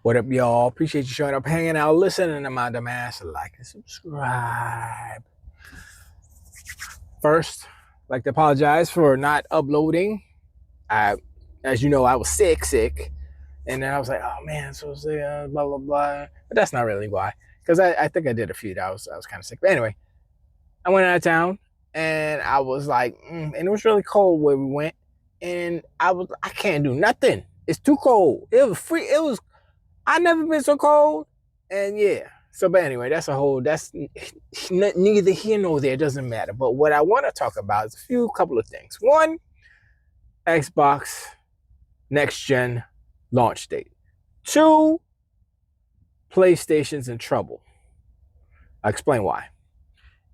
What up, y'all? Appreciate you showing up, hanging out, listening to my dumbass. Like and subscribe. First, I'd like to apologize for not uploading. As you know, I was sick, and then I was like, oh man, so sick, blah blah blah. But that's not really why, because I think I did a few. I was kind of sick. But anyway, I went out of town, and I was like, and it was really cold where we went, and I can't do nothing. It's too cold. It was free. I never been so cold, and yeah. So, but anyway, that's neither here nor there. It doesn't matter. But what I want to talk about is couple of things. One, Xbox next gen launch date. Two, PlayStation's in trouble. I'll explain why.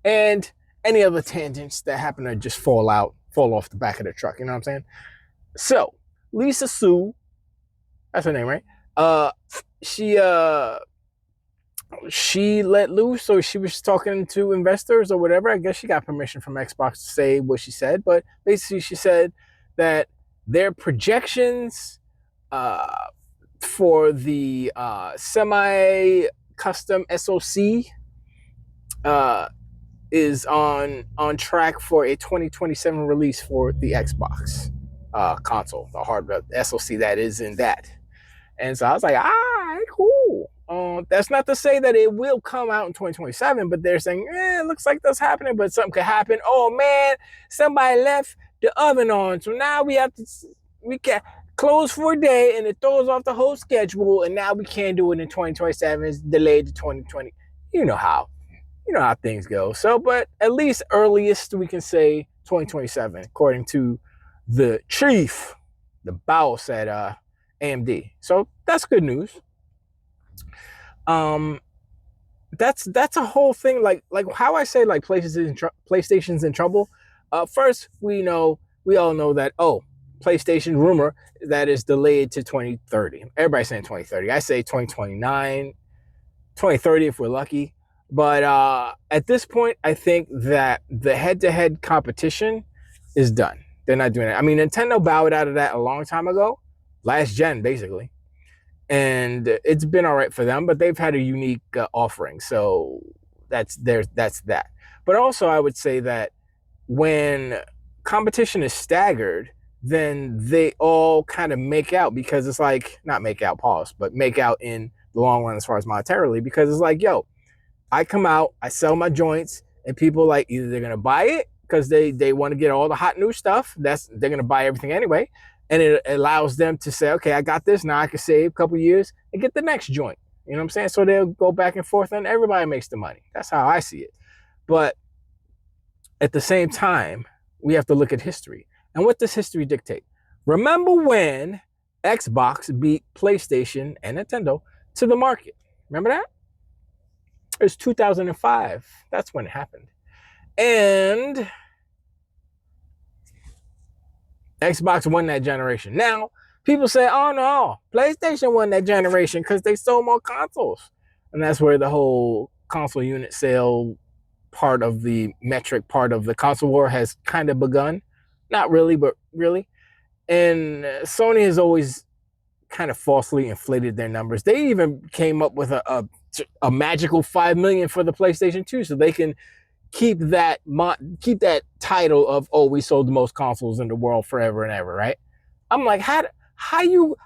And any other tangents that happen to just fall off the back of the truck. You know what I'm saying? So, Lisa Sue, that's her name, right? She let loose, so she was talking to investors or whatever. I guess she got permission from Xbox to say what she said, but basically she said that their projections for the semi-custom SoC is on track for a 2027 release for the Xbox console, the hardware, the SoC that is in that. And so I was like, cool. That's not to say that it will come out in 2027, but they're saying, it looks like that's happening, but something could happen. Oh man, somebody left the oven on, so now we can close for a day, and it throws off the whole schedule, and now we can't do it in 2027. It's delayed to 2020. You know how things go. So, but at least earliest we can say 2027, according to the chief, the boss at AMD. So that's good news. That's a whole thing. Like how I say like PlayStation's in trouble. First, we all know that PlayStation rumor that is delayed to 2030. Everybody's saying 2030. I say 2029, 2030 if we're lucky. But at this point, I think that the head-to-head competition is done. They're not doing it. I mean, Nintendo bowed out of that a long time ago, last gen basically, and it's been all right for them. But they've had a unique offering, so that's that. But also, I would say that when competition is staggered, then they all kind of make out, because it's like, not make out, pause, but make out in the long run as far as monetarily, because it's like, yo, I come out, I sell my joints, and people like either they're gonna buy it because they want to get all the hot new stuff. They're gonna buy everything anyway, and it allows them to say, okay, I got this now. I can save a couple years and get the next joint. You know what I'm saying? So they'll go back and forth, and everybody makes the money. That's how I see it. But at the same time, we have to look at history, and what does history dictate? Remember when Xbox beat PlayStation and Nintendo to the market? Remember that? It was 2005. That's when it happened. And Xbox won that generation. Now, people say, oh no, PlayStation won that generation because they sold more consoles. And that's where the whole console unit sale part of the metric part of the console war has kind of begun. Not really, but really. And Sony has always kind of falsely inflated their numbers. They even came up with a magical 5 million for the PlayStation 2, so they can keep that title of, we sold the most consoles in the world forever and ever, right? I'm like, how you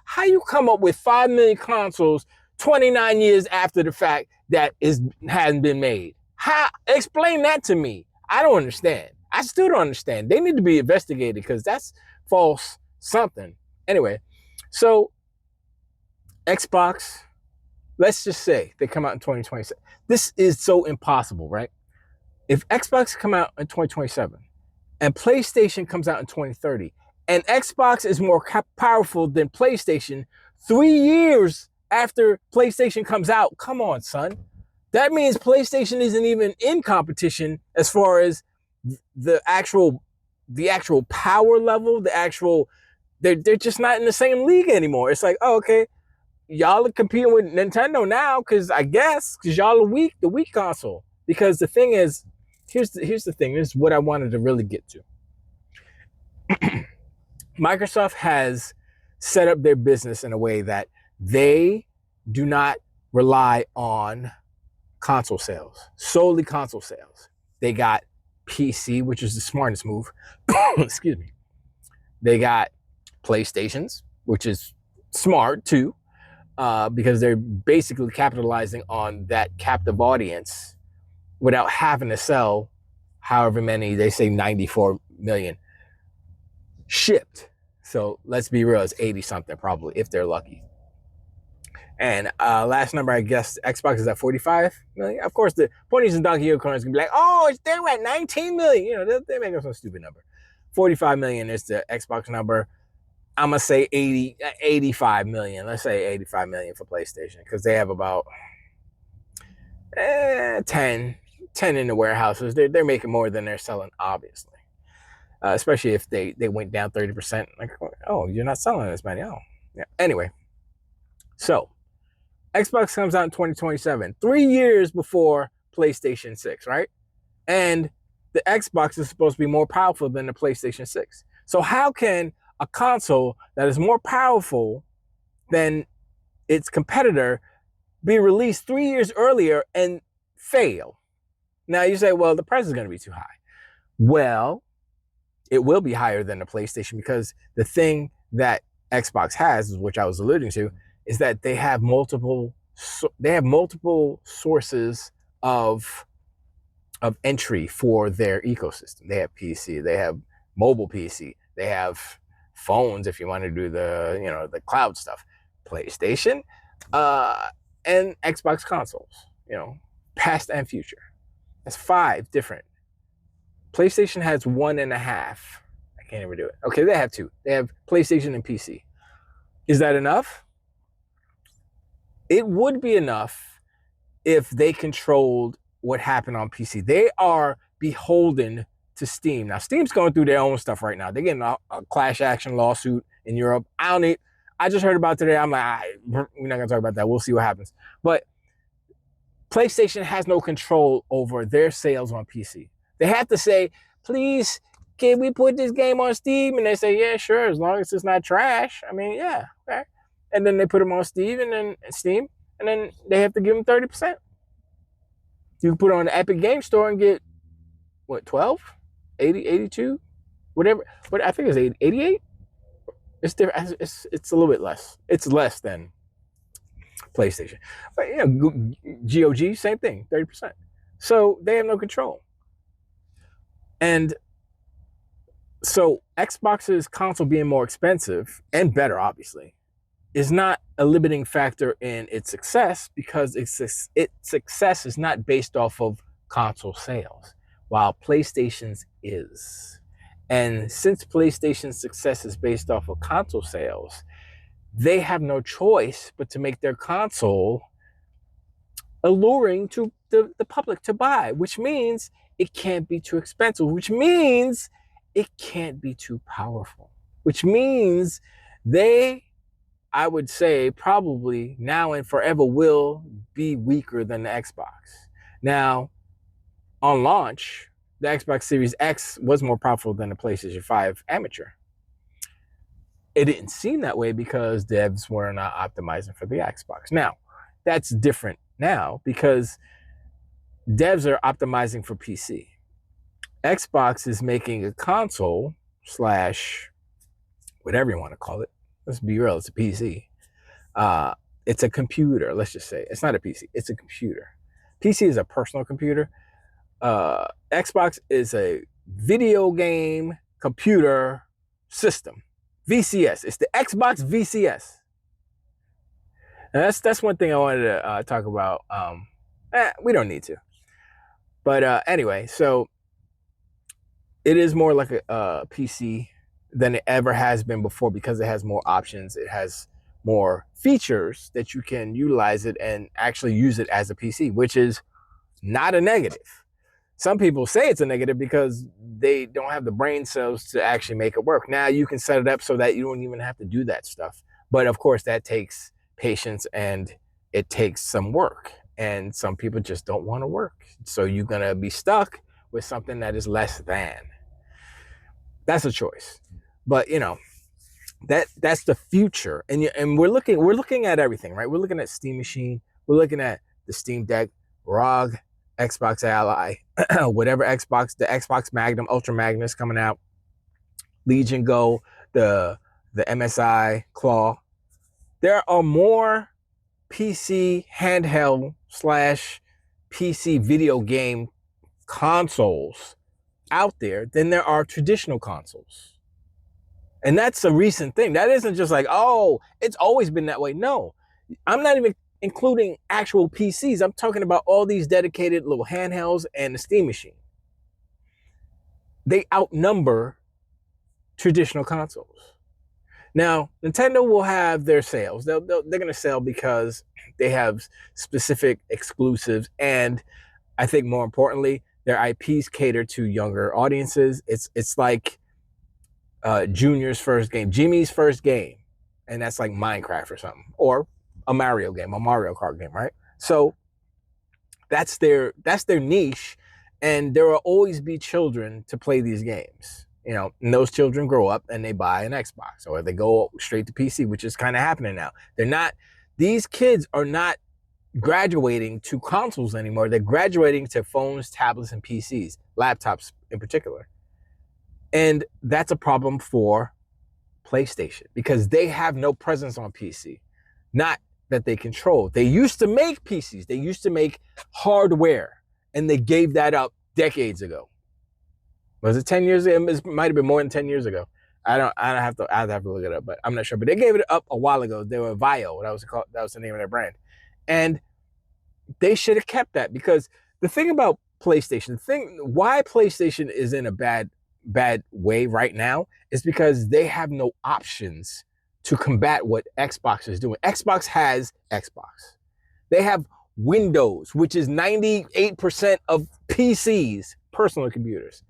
come up with 5 million consoles 29 years after the fact that hasn't been made? Explain that to me. I don't understand. I still don't understand. They need to be investigated, because that's false something. Anyway, so Xbox, let's just say they come out in 2027. This is so impossible, right? If Xbox come out in 2027 and PlayStation comes out in 2030, and Xbox is more powerful than PlayStation 3 years after PlayStation comes out, come on, son. That means PlayStation isn't even in competition as far as the actual power level, they're just not in the same league anymore. It's like, okay, y'all are competing with Nintendo now because y'all are the weak console. Because the thing is, here's the thing. This is what I wanted to really get to. Microsoft has set up their business in a way that they do not rely on console sales, solely console sales. They got PC, which is the smartest move. Excuse me. They got PlayStations, which is smart too, because they're basically capitalizing on that captive audience without having to sell however many, they say 94 million shipped. So let's be real, it's 80 something probably, if they're lucky. And last number, I guess, Xbox is at 45 million. Of course, the ponies and donkey unicorns can be like, oh, they're at 19 million. You know, they make up some stupid number. 45 million is the Xbox number. I'm going to say 85 million. Let's say 85 million for PlayStation, because they have about 10 in the warehouses. They're making more than they're selling, obviously. Especially if they went down 30%. Like, oh, you're not selling as many. Oh, yeah. Anyway, so Xbox comes out in 2027, 3 years before PlayStation 6, right? And the Xbox is supposed to be more powerful than the PlayStation 6. So how can a console that is more powerful than its competitor be released 3 years earlier and fail? Now you say, well, the price is going to be too high. Well, it will be higher than the PlayStation, because the thing that Xbox has, which I was alluding to, is that they have multiple sources of entry for their ecosystem. They have PC, they have mobile PC, they have phones if you want to do the cloud stuff, PlayStation, and Xbox consoles, past and future. That's 5 different. PlayStation has 1.5. I can't even do it. Okay, they have 2. They have PlayStation and PC. Is that enough? It would be enough if they controlled what happened on PC. They are beholden to Steam. Now, Steam's going through their own stuff right now. They're getting a class action lawsuit in Europe. I just heard about today. I'm like, we're not going to talk about that. We'll see what happens. But PlayStation has no control over their sales on PC. They have to say, please, can we put this game on Steam? And they say, yeah, sure, as long as it's not trash. I mean, yeah, okay. And then they put them on Steam, and then they have to give them 30%. You can put it on the Epic Game Store and get, what, 12? 80, 82? Whatever. But I think it's 88? It's different. It's a little bit less. It's less than PlayStation. But, GOG, same thing, 30%. So they have no control. And so Xbox's console being more expensive and better, obviously, is not a limiting factor in its success, because its success is not based off of console sales, while PlayStation's is. And since PlayStation's success is based off of console sales, they have no choice but to make their console alluring to the public to buy, which means it can't be too expensive, which means it can't be too powerful, which means I would say, probably now and forever will be weaker than the Xbox. Now, on launch, the Xbox Series X was more powerful than the PlayStation 5 Amateur. It didn't seem that way because devs were not optimizing for the Xbox. Now, that's different now because devs are optimizing for PC. Xbox is making a console / whatever you want to call it. Let's be real, it's a PC. It's a computer, let's just say. It's not a PC, it's a computer. PC is a personal computer. Xbox is a video game computer system. VCS. It's the Xbox VCS. And that's one thing I wanted to talk about. We don't need to. But anyway, so it is more like a PC than it ever has been before because it has more options. It has more features that you can utilize it and actually use it as a PC, which is not a negative. Some people say it's a negative because they don't have the brain cells to actually make it work. Now you can set it up so that you don't even have to do that stuff. But of course, that takes patience and it takes some work. And some people just don't want to work. So you're going to be stuck with something that is less than. That's a choice. But, that's the future. And we're looking at everything, right? We're looking at Steam Machine, we're looking at the Steam Deck, ROG, Xbox Ally, whatever Xbox, the Xbox Magnum, Ultra Magnus coming out, Legion Go, the MSI Claw. There are more PC handheld slash PC video game consoles out there than there are traditional consoles. And that's a recent thing. That isn't just like, oh, it's always been that way. No, I'm not even including actual PCs. I'm talking about all these dedicated little handhelds and the Steam Machine. They outnumber traditional consoles. Now, Nintendo will have their sales. They're going to sell because they have specific exclusives. And I think more importantly, their IPs cater to younger audiences. It's like Junior's first game, Jimmy's first game, and that's like Minecraft or something, or a Mario game, a Mario Kart game, right? So that's their niche, and there will always be children to play these games. You know, and those children grow up and they buy an Xbox, or they go straight to PC, which is kind of happening now. These kids are not graduating to consoles anymore. They're graduating to phones, tablets, and PCs, laptops in particular. And that's a problem for PlayStation because they have no presence on PC. Not that they control. They used to make PCs. They used to make hardware, and they gave that up decades ago. Was it 10 years ago? It might have been more than 10 years ago. I'd have to look it up, but I'm not sure. But they gave it up a while ago. They were Vio. That was the name of their brand. And they should have kept that, because the thing about PlayStation, why PlayStation is in a bad way right now is because they have no options to combat what Xbox is doing. Xbox has Xbox. They have Windows, which is 98% of PCs, personal computers.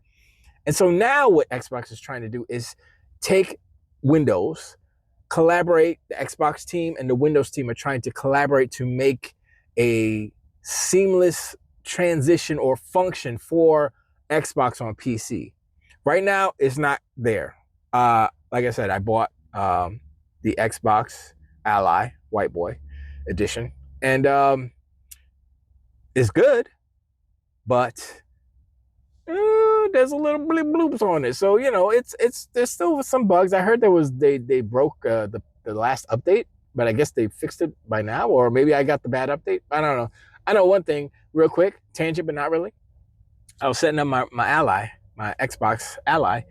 And so now what Xbox is trying to do is take Windows, collaborate. The Xbox team and the Windows team are trying to collaborate to make a seamless transition or function for Xbox on PC. Right now, it's not there. Like I said, I bought the Xbox Ally White Boy edition, and it's good, but there's a little bloops on it. So, you know, there's still some bugs. I heard they broke the last update, but I guess they fixed it by now, or maybe I got the bad update. I don't know. I know one thing, real quick, tangent, but not really. I was setting up my Ally, my Xbox Ally,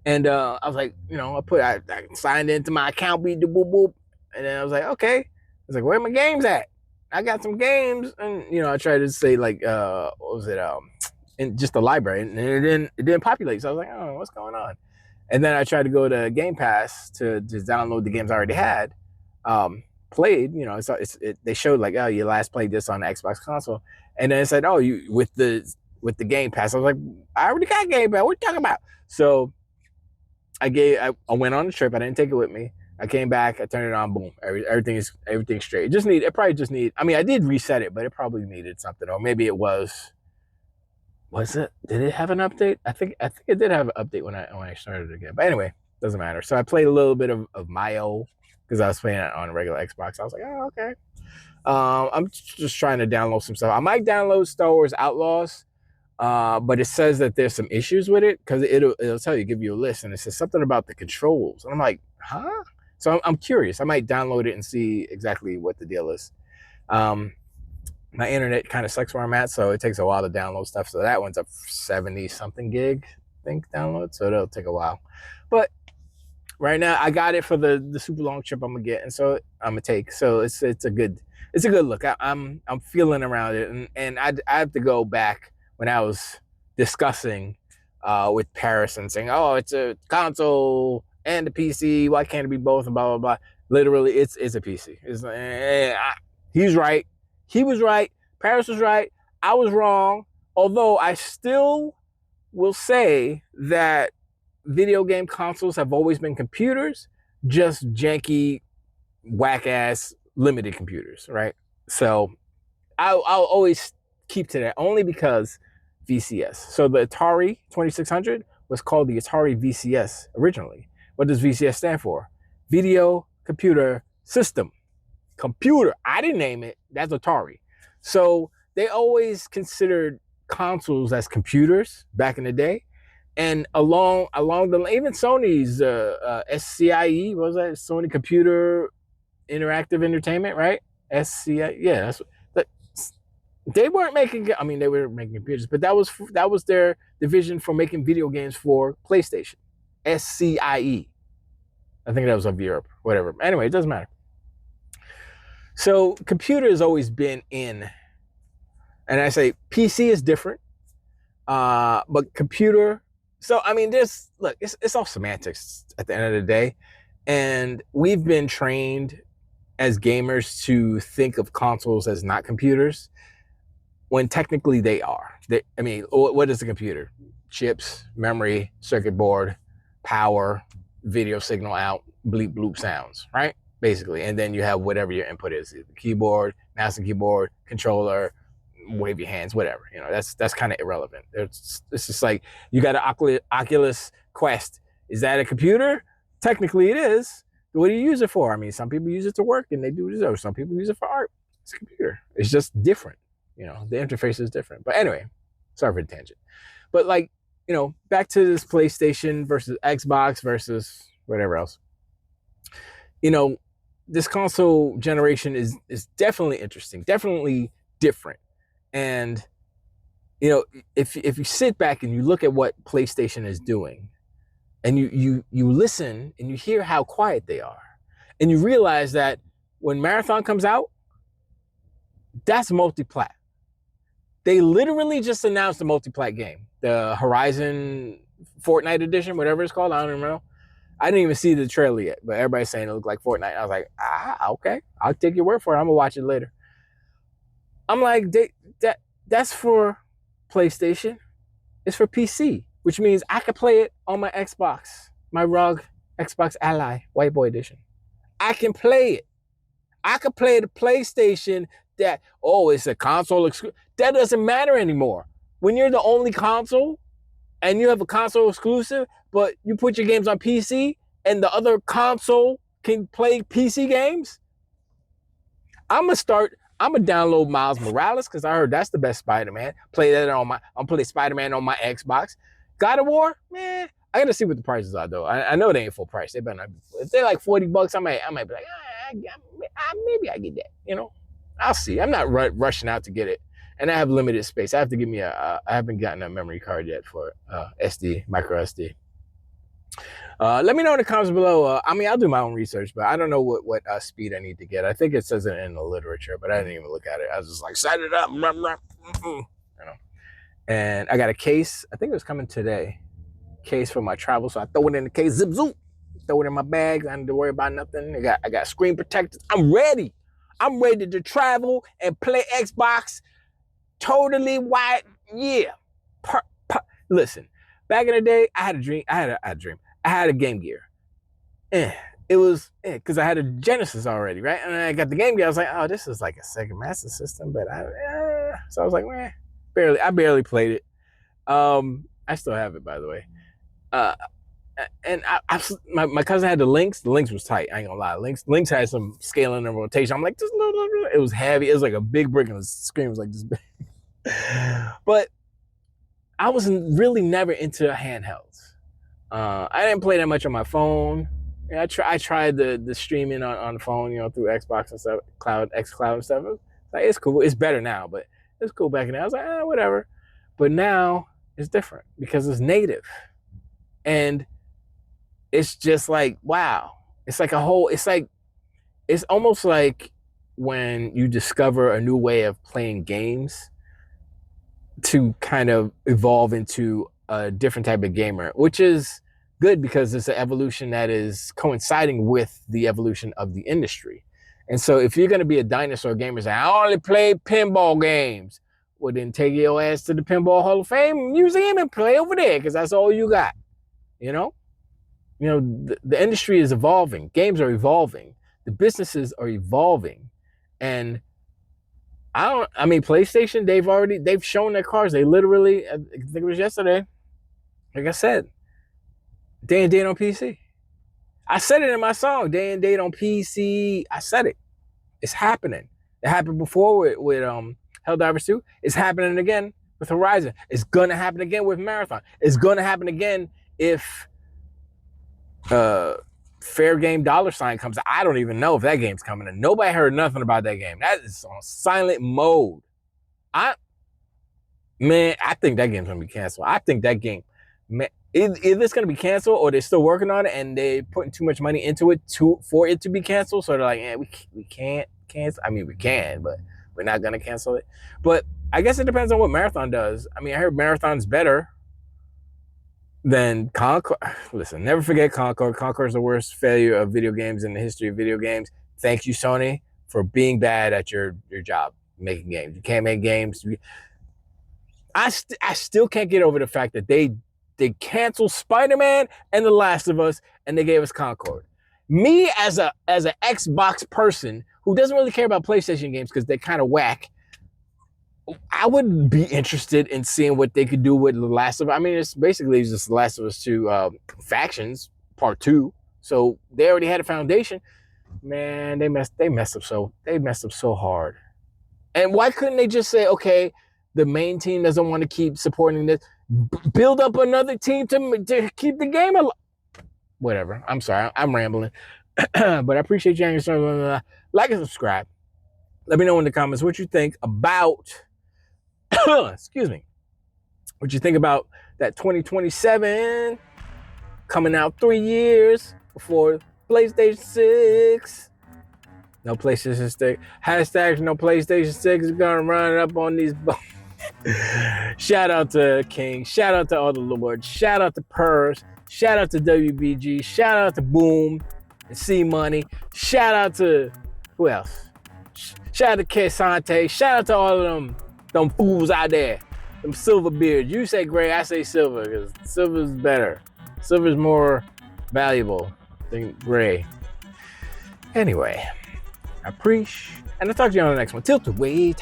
and I was like, you know, I signed into my account, beep, boop, boop, and then I was like, okay. I was like, where are my games at? I got some games, and you know, I tried to say like, what was it? In just the library, and it didn't populate. So I was like, oh, what's going on? And then I tried to go to Game Pass to just download the games I already had, played. You know, they showed like, oh, you last played this on the Xbox console, and then it said, oh, you with the Game Pass. I was like, I already got Game Pass. What are you talking about? So I went on the trip. I didn't take it with me. I came back. I turned it on. Boom. Everything's straight. I mean, I did reset it, but it probably needed something, or maybe it was. Was it? Did it have an update? I think it did have an update when I started it again. But anyway, doesn't matter. So I played a little bit of Mayo because I was playing it on a regular Xbox. I was like, oh, okay. I'm just trying to download some stuff. I might download Star Wars Outlaws, but it says that there's some issues with it because it'll tell you, give you a list, and it says something about the controls, and I'm like, huh? So I'm curious. I might download it and see exactly what the deal is. My internet kind of sucks where I'm at, so it takes a while to download stuff. So that one's a 70-something gig, I think, download. So it'll take a while. But right now, I got it for the super long trip I'm gonna get, and so I'm gonna take. So it's a good look. I'm feeling around it, and I have to go back when I was discussing with Paris and saying, oh, it's a console and a PC. Why can't it be both? And blah blah blah. Literally, it's a PC. He's right. He was right. Paris was right. I was wrong. Although I still will say that video game consoles have always been computers, just janky, whack-ass, limited computers, right? So I'll always keep to that, only because VCS. So the Atari 2600 was called the Atari VCS originally. What does VCS stand for? video computer system. Computer. I didn't name it. That's Atari. So they always considered consoles as computers back in the day. And along the even Sony's SCIE, what was that? Sony Computer Interactive Entertainment, right? SCIE, yeah, that. They weren't making. I mean, they were making computers, but that was their division for making video games for PlayStation. SCIE. I think that was of Europe, whatever. Anyway, it doesn't matter. So computer has always been in, and I say PC is different, but computer. So I mean, it's all semantics at the end of the day, and we've been trained as gamers to think of consoles as not computers, when technically they are. I mean, what is a computer? Chips, memory, circuit board, power, video signal out, bleep bloop sounds, right? Basically, and then you have whatever your input is: the keyboard, mouse and keyboard, controller, wave your hands, whatever. That's kind of irrelevant. It's just like you got an Oculus Quest. Is that a computer? Technically, it is. What do you use it for? I mean, some people use it to work and they do this, or some people use it for art. It's a computer. It's just different. The interface is different. But anyway, sorry for the tangent. But back to this PlayStation versus Xbox versus whatever else. This console generation is definitely interesting, definitely different. And if you sit back and you look at what PlayStation is doing, and you listen and you hear how quiet they are, and you realize that when Marathon comes out, that's multi-plat. They literally just announced a multi-plat game, the Horizon Fortnite edition, whatever it's called. I don't even know. I didn't even see the trailer yet, but everybody's saying it looked like Fortnite. I was like, okay, I'll take your word for it. I'm gonna watch it later. I'm like, that's for PlayStation. It's for PC, which means I could play it on my Xbox, my ROG Xbox Ally White Boy Edition. I can play it. I could play the PlayStation that, it's a console exclusive. That doesn't matter anymore. When you're the only console and you have a console exclusive, but you put your games on PC and the other console can play PC games, I'm gonna download Miles Morales because I heard that's the best Spider-Man. Play that I'm play Spider-Man on my Xbox. God of War, man, I gotta see what the prices are though. I know they ain't full price. They better not be. If they're like $40, I might be like, maybe I get that. I'll see. I'm not rushing out to get it, and I have limited space. I have to give me I haven't gotten a memory card yet for micro SD. Let me know in the comments below. I'll do my own research, but I don't know what speed I need to get. I think it says it in the literature, but I didn't even look at it. I was just like, set it up, And I got a case. I think it was coming today. Case for my travel, so I throw it in the case, zip zoop, throw it in my bag. I don't need to worry about nothing. I got screen protectors. I'm ready to travel and play Xbox. Totally white, yeah. Listen, back in the day, I had a dream. I had a Game Gear. It was because I had a Genesis already, right? And I got the Game Gear. I was like, oh, this is like a Sega Master System, but so I was like, I barely played it. I still have it, by the way. And my cousin had the Lynx. The Lynx was tight. I ain't gonna lie. Lynx had some scaling and rotation. I'm like, it was heavy. It was like a big brick, and the screen was like this big. But I was really never into handhelds. I didn't play that much on my phone. I tried the streaming on the phone, through Xbox and stuff, xCloud and stuff. It's cool. It's better now, but it's cool back in there. I was like, whatever. But now it's different because it's native, and it's just like, wow. It's like it's almost like when you discover a new way of playing games to kind of evolve into a different type of gamer, which is good because it's an evolution that is coinciding with the evolution of the industry. And so if you're going to be a dinosaur gamer saying, I only play pinball games, well, then take your ass to the Pinball Hall of Fame museum and play over there because that's all you got. The industry is evolving. Games are evolving. The businesses are evolving. And PlayStation, they've shown their cards. They literally, I think it was yesterday, like I said, they ain't on PC. I said it in my song, day and date on PC. I said it. It's happening. It happened before with Helldivers 2. It's happening again with Horizon. It's gonna happen again with Marathon. It's gonna happen again if Fair Game $sign comes out. I don't even know if that game's coming in. Nobody heard nothing about that game. That is on silent mode. I think that game's gonna be canceled. I think that game, man, either it's gonna be canceled or they're still working on it and they're putting too much money into it for it to be canceled. So they're like, yeah, we can't cancel. I mean, we can, but we're not gonna cancel it. But I guess it depends on what Marathon does. I mean, I heard Marathon's better than Concord. Listen, never forget Concord. Concord is the worst failure of video games in the history of video games. Thank you, Sony, for being bad at your job making games. You can't make games. I still can't get over the fact that they canceled Spider-Man and The Last of Us and they gave us Concord. Me as an Xbox person who doesn't really care about PlayStation games because they're kind of whack, I would be interested in seeing what they could do with The Last of Us. I mean, it's basically just The Last of Us 2 Factions Part 2. So they already had a foundation. Man, they messed up so hard. And why couldn't they just say, okay, the main team doesn't want to keep supporting this, build up another team to keep the game alive? Whatever. I'm sorry. I'm rambling. But I appreciate you hanging. Like and subscribe. Let me know in the comments what you think about, excuse me, what you think about that 2027 coming out 3 years before PlayStation 6. No PlayStation 6. Hashtag no PlayStation 6 is gonna run up on these. Shout out to King. Shout out to all the lords. Shout out to Purrs. Shout out to WBG. Shout out to Boom and C Money. Shout out to who else? Shout out to Kesante. Shout out to all of them fools out there. Them silver beards. You say gray, I say silver because silver's better. Silver's more valuable than gray. Anyway, I appreciate, and I'll talk to you on the next one. Till the wait.